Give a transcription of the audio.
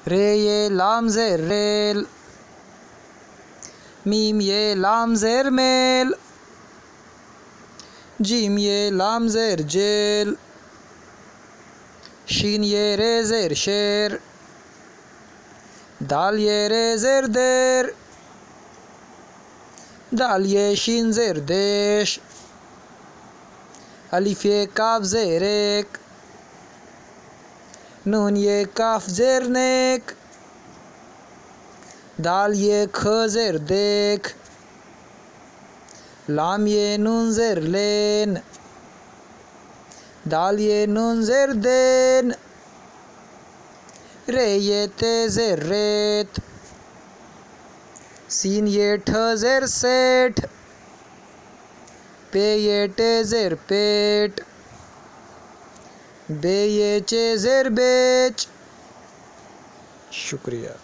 रे ये लाम ज़ेर रेल, मीम ये लाम ज़ेर मेल, जीम ये लाम ज़ेर जेल, शीन ये रे ज़ेर शेर, दाल ये रे ज़ेर देर, दाल ये शीन ज़ेर देश, अलिफ ये काफ ज़ेर एक, नून ये काफ ज़ेर नेक, दाल ये ख ज़ेर देख, लाम ये नून ज़ेर लेन, दाल ये नून ज़ेर देन, रे ये ते ज़ेर रेत, सीन ये ठ ज़ेर सेठ, पे ये टे ज़ेर पेट, बे ये चे ज़ेर बेच। शुक्रिया।